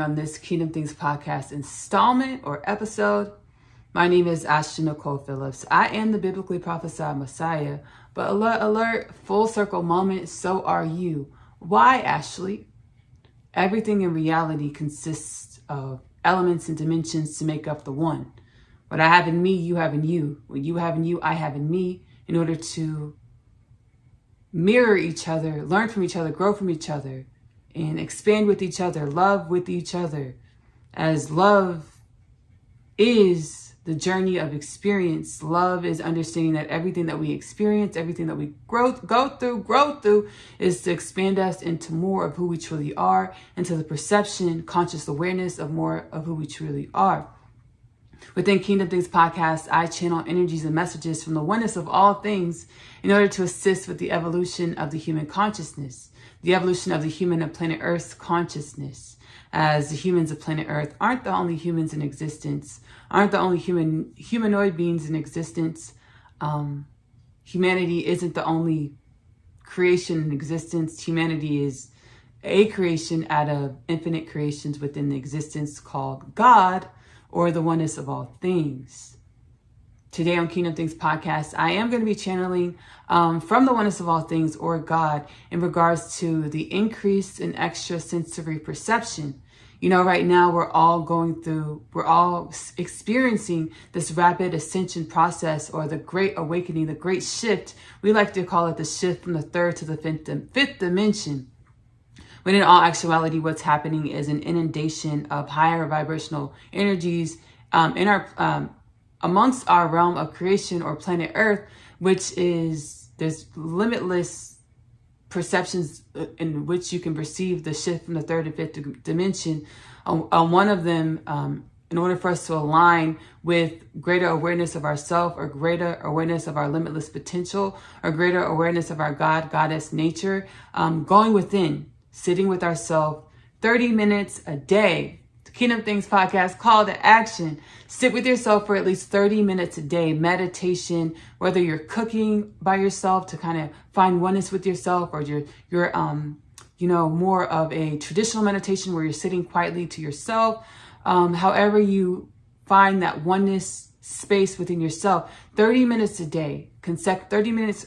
me on this Kingdom Things podcast installment or episode. My name is Ashley-Nicole Phillips. I am the biblically prophesied Messiah, but alert, full circle moment, so are you. Why, Ashley? Everything in reality consists of elements and dimensions to make up the one. What I have in me, you have in you. What you have in you, I have in me, in order to mirror each other, learn from each other, grow from each other, and expand with each other, love with each other. As love is the journey of experience. Love is understanding that everything that we experience, everything that we grow through is to expand us into more of who we truly are, into the perception, conscious awareness of more of who we truly are. Within Kingdom Things podcast, I channel energies and messages from the oneness of all things in order to assist with the evolution of the human consciousness, the evolution of the human of planet Earth's consciousness, as the humans of planet Earth aren't the only humans in existence, aren't the only humanoid beings in existence. Humanity isn't the only creation in existence. Humanity is a creation out of infinite creations within the existence called God, or the oneness of all things. Today on Kingdom Things podcast, I am going to be channeling from the oneness of all things, or God, in regards to the increase in extrasensory perception. You know, right now we're all experiencing this rapid ascension process, or the great awakening, the great shift. We like to call it the shift from the third to the fifth dimension. When in all actuality, what's happening is an inundation of higher vibrational energies in our amongst our realm of creation, or planet Earth, which is, there's limitless perceptions in which you can perceive the shift from the third to fifth dimension. One of them, in order for us to align with greater awareness of ourself, or greater awareness of our limitless potential, or greater awareness of our God, Goddess nature, going within, sitting with ourselves 30 minutes a day. The Kingdom Things podcast, call to action. Sit with yourself for at least 30 minutes a day. Meditation, whether you're cooking by yourself to kind of find oneness with yourself, or you're more of a traditional meditation where you're sitting quietly to yourself. However you find that oneness space within yourself, 30 minutes a day, 30 minutes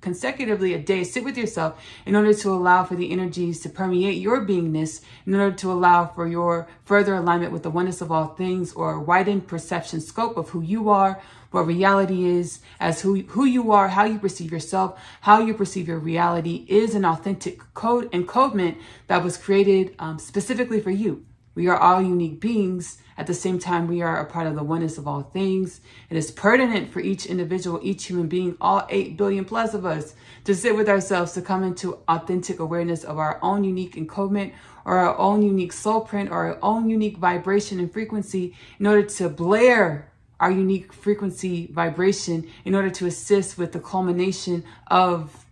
consecutively a day, sit with yourself in order to allow for the energies to permeate your beingness, in order to allow for your further alignment with the oneness of all things, or widened perception scope of who you are, what reality is, as who you are, how you perceive yourself, how you perceive your reality is an authentic code encodement that was created specifically for you. We are all unique beings. At the same time, we are a part of the oneness of all things. It is pertinent for each individual, each human being, all 8 billion plus of us, to sit with ourselves, to come into authentic awareness of our own unique encodement, or our own unique soul print, or our own unique vibration and frequency, in order to blare our unique frequency vibration, in order to assist with the culmination of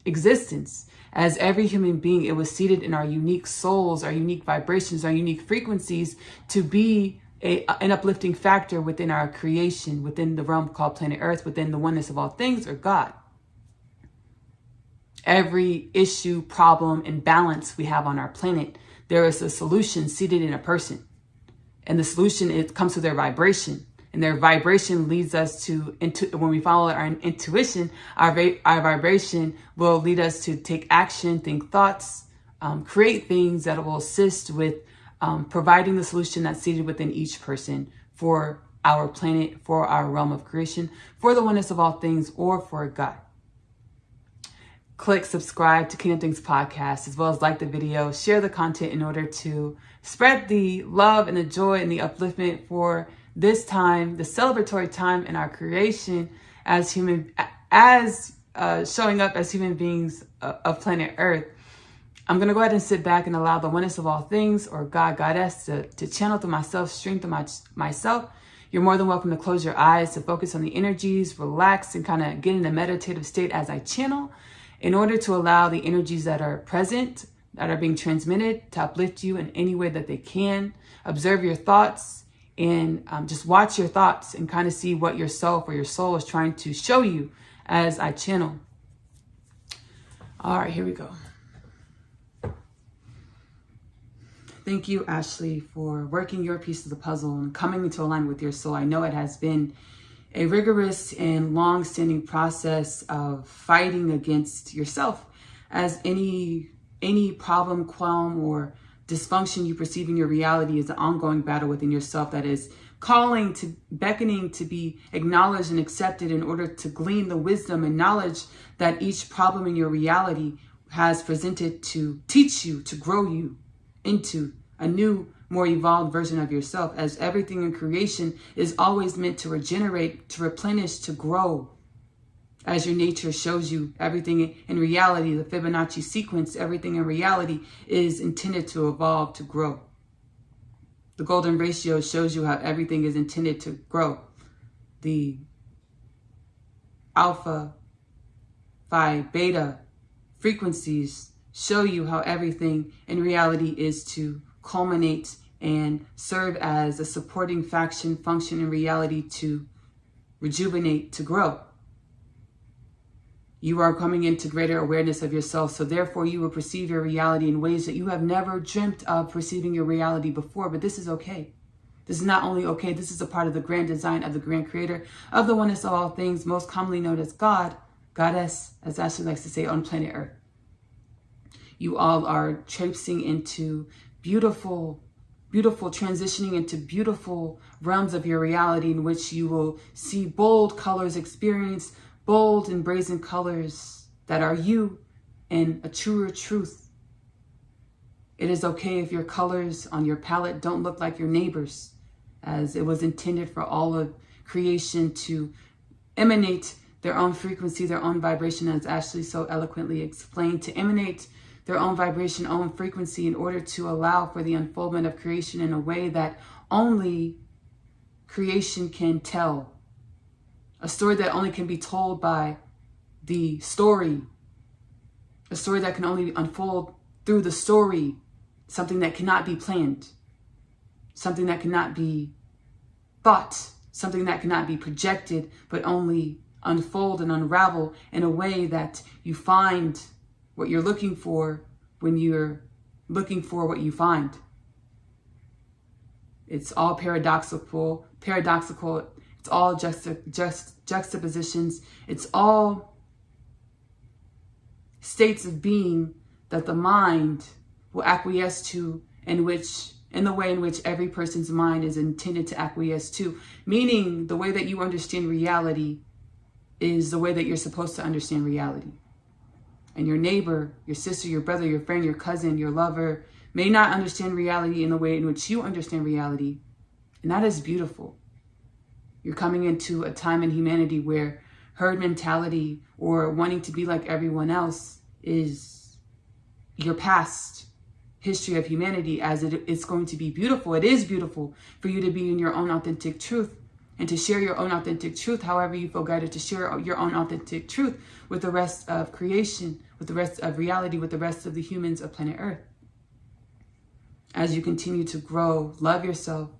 existence. As every human being, it was seated in our unique souls, our unique vibrations, our unique frequencies, to be an uplifting factor within our creation, within the realm called planet Earth, within the oneness of all things, or God. Every issue, problem, and balance we have on our planet, there is a solution seated in a person. And the solution, it comes to their vibration. And their vibration leads us to, when we follow our intuition, our vibration will lead us to take action, think thoughts, create things that will assist with providing the solution that's seated within each person for our planet, for our realm of creation, for the oneness of all things, or for God. Click subscribe to Kingdom Things podcast, as well as like the video, share the content in order to spread the love and the joy and the upliftment for this time, the celebratory time in our creation as showing up as human beings of planet Earth. I'm going to go ahead and sit back and allow the oneness of all things, or God, Goddess, to channel through myself, stream through myself. You're more than welcome to close your eyes, to focus on the energies, relax, and kind of get in a meditative state as I channel, in order to allow the energies that are present, that are being transmitted, to uplift you in any way that they can. Observe your thoughts, and just watch your thoughts and kind of see what yourself or your soul is trying to show you as I channel. All right, here we go. Thank you, Ashley, for working your piece of the puzzle and coming into alignment with your soul. I know it has been a rigorous and long-standing process of fighting against yourself, as any problem, qualm, or dysfunction you perceive in your reality is an ongoing battle within yourself that is beckoning to be acknowledged and accepted in order to glean the wisdom and knowledge that each problem in your reality has presented to teach you, to grow you into a new, more evolved version of yourself, as everything in creation is always meant to regenerate, to replenish, to grow. As your nature shows you, everything in reality, the Fibonacci sequence, everything in reality is intended to evolve, to grow. The golden ratio shows you how everything is intended to grow. The alpha, phi, beta frequencies show you how everything in reality is to culminate and serve as a supporting function in reality to rejuvenate, to grow. You are coming into greater awareness of yourself, so therefore you will perceive your reality in ways that you have never dreamt of perceiving your reality before. But this is okay. This is not only okay, this is a part of the grand design of the grand creator of the oneness of all things, most commonly known as God, Goddess, as Ashley likes to say, on planet Earth. You all are traipsing into beautiful, transitioning into beautiful realms of your reality in which you will see bold colors, experience bold and brazen colors that are you and a truer truth. It is okay if your colors on your palette don't look like your neighbors, as it was intended for all of creation to emanate their own frequency, their own vibration, as Ashley so eloquently explained, to emanate their own vibration, own frequency in order to allow for the unfoldment of creation in a way that only creation can tell. A story that only can be told by the story. A story that can only unfold through the story. Something that cannot be planned. Something that cannot be thought. Something that cannot be projected, but only unfold and unravel in a way that you find what you're looking for when you're looking for what you find. It's all paradoxical. It's all juxtapositions. It's all states of being that the mind will acquiesce to, in the way in which every person's mind is intended to acquiesce to. Meaning the way that you understand reality is the way that you're supposed to understand reality. And your neighbor, your sister, your brother, your friend, your cousin, your lover may not understand reality in the way in which you understand reality. And that is beautiful. You're coming into a time in humanity where herd mentality or wanting to be like everyone else is your past history of humanity, as it's going to be beautiful. It is beautiful for you to be in your own authentic truth and to share your own authentic truth, however you feel guided to share your own authentic truth with the rest of creation, with the rest of reality, with the rest of the humans of planet Earth. As you continue to grow, love yourself.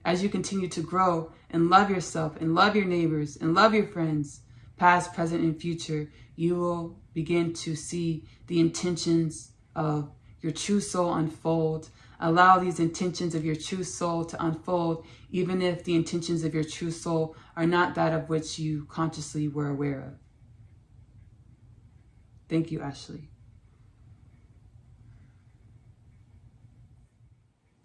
As you continue to grow and love yourself and love your neighbors and love your friends, past, present, and future, you will begin to see the intentions of your true soul unfold. Allow these intentions of your true soul to unfold, even if the intentions of your true soul are not that of which you consciously were aware of. Thank you, Ashley.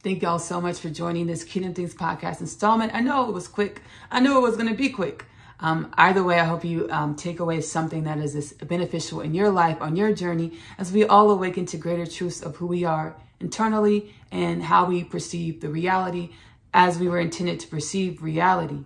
Thank y'all so much for joining this Kingdom Things podcast installment. I know it was quick. I knew it was going to be quick. Either way, I hope you take away something that is beneficial in your life, on your journey, as we all awaken to greater truths of who we are internally and how we perceive the reality as we were intended to perceive reality.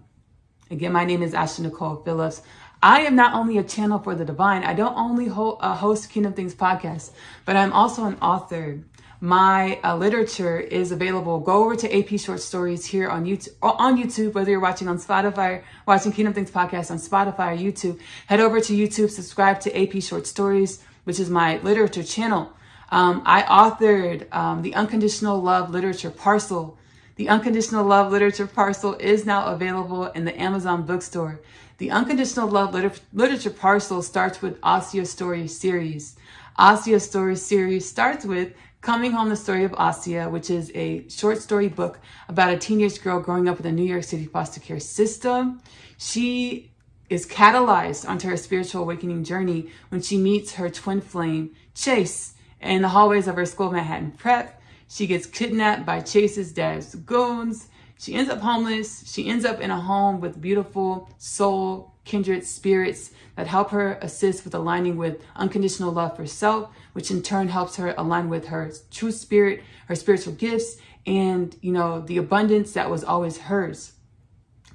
Again, my name is Ashley-Nicole Phillips. I am not only a channel for the divine. I don't only host Kingdom Things podcast, but I'm also an author. My literature is available. Go over to AP Short Stories here on YouTube, whether you're watching on Spotify, or watching Kingdom Things podcast on Spotify or YouTube. Head over to YouTube, subscribe to AP Short Stories, which is my literature channel. I authored the Unconditional Love Literature Parcel. The Unconditional Love Literature Parcel is now available in the Amazon bookstore. The Unconditional Love Literature Parcel starts with Asya Story Series. Asya Story Series starts with Coming Home, the Story of Asya, which is a short story book about a teenage girl growing up in the New York City foster care system. She is catalyzed onto her spiritual awakening journey when she meets her twin flame, Chase, in the hallways of her school, Manhattan Prep. She gets kidnapped by Chase's dad's goons. She ends up homeless. She ends up in a home with beautiful soul, kindred spirits that help her assist with aligning with unconditional love for self, which in turn helps her align with her true spirit, her spiritual gifts, and, the abundance that was always hers.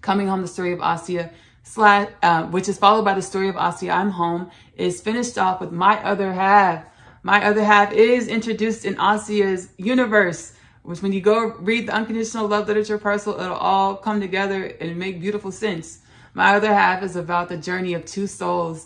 Coming Home, the Story of Asya, which is followed by the Story of Asya, I'm Home, is finished off with My Other Half. My Other Half is introduced in Asya's universe, which when you go read the unconditional love literature parcel, it'll all come together and make beautiful sense. My Other Half is about the journey of two souls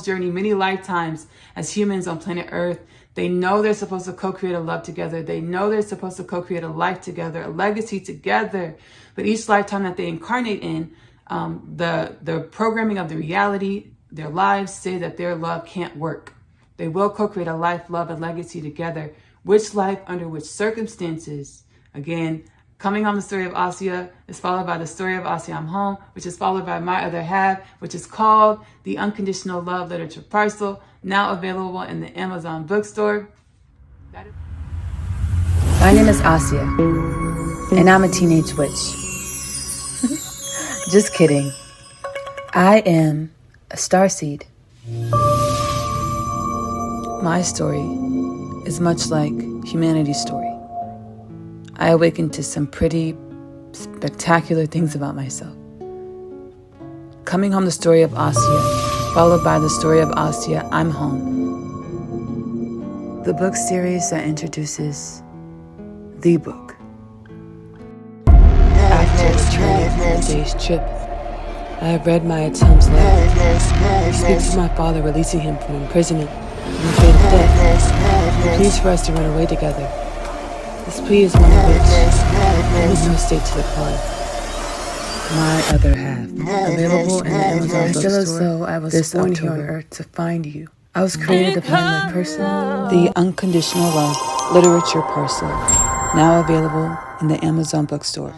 journey many lifetimes as humans on planet Earth. They know they're supposed to co-create a love together. They know they're supposed to co-create a life together, a legacy together. But each lifetime that they incarnate in, the programming of the reality, their lives say that their love can't work. They will co-create a life, love, and legacy together. Which life, under which circumstances? Again, Coming Home, the Story of Asya is followed by the Story of Asya, I'm Home, which is followed by My Other Half, which is called the Unconditional Love Literature Parcel, now available in the Amazon bookstore. My name is Asya, and I'm a teenage witch. Just kidding. I am a starseed. My story is much like humanity's story. I awakened to some pretty spectacular things about myself. Coming Home, the Story of Asya, followed by the Story of Asya, I'm Home. The book series that introduces the book. After returning from a day's trip, I have read my Atom's letter. He speaks of my father releasing him from imprisonment and the fate of death. He pleads for us to run away together. This plea is one of which there is no state to decline. My Other Half, available in the Amazon bookstore. I feel as though I was born here on Earth to find you. I was created to find my person. The Unconditional Love Literature Parcel, now available in the Amazon bookstore.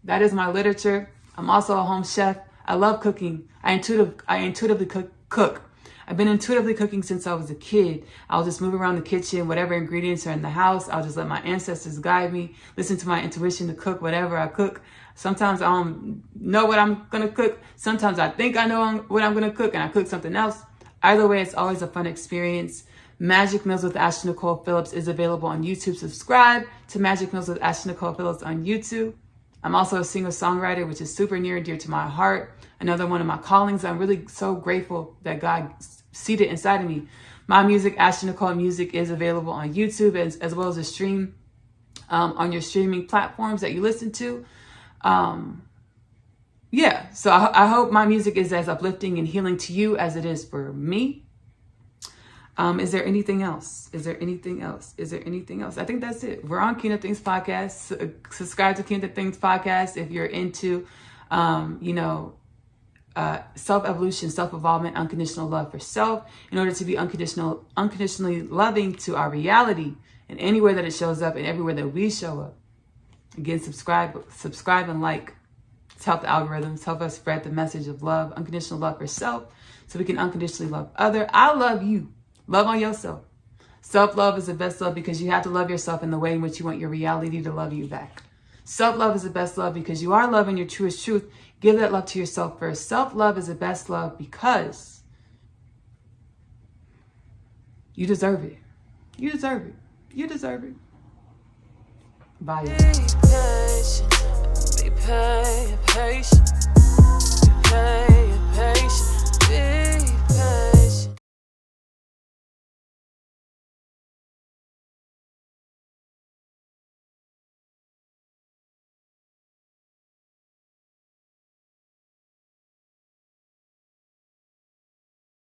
That is my literature. I'm also a home chef. I love cooking. I intuitively cook. I've been intuitively cooking since I was a kid. I'll just move around the kitchen, whatever ingredients are in the house. I'll just let my ancestors guide me, listen to my intuition to cook whatever I cook. Sometimes I don't know what I'm going to cook. Sometimes I think I know what I'm going to cook and I cook something else. Either way, it's always a fun experience. Magic Meals with Ashley-Nicole Phillips is available on YouTube. Subscribe to Magic Meals with Ashley-Nicole Phillips on YouTube. I'm also a singer-songwriter, which is super near and dear to my heart. Another one of my callings. I'm really so grateful that God seated inside of me. My music, Ashley-Nicole Music, is available on YouTube as well as a stream on your streaming platforms that you listen to. So I hope my music is as uplifting and healing to you as it is for me. Is there anything else? I think that's it. We're on Kingdom Things Podcast. Subscribe to Kingdom Things Podcast if you're into, self-evolution, self-evolvement, unconditional love for self, in order to be unconditionally loving to our reality in any way that it shows up and everywhere that we show up. Again, subscribe and like. It's help the algorithms, help us spread the message of love, unconditional love for self, so we can unconditionally love other. I love you. Love on yourself. Self-love is the best love because you have to love yourself in the way in which you want your reality to love you back. Self-love is the best love because you are love in your truest truth. Give that love to yourself first. Self-love is the best love because you deserve it. You deserve it. You deserve it. Bye. Be patient. Be patient. Be patient.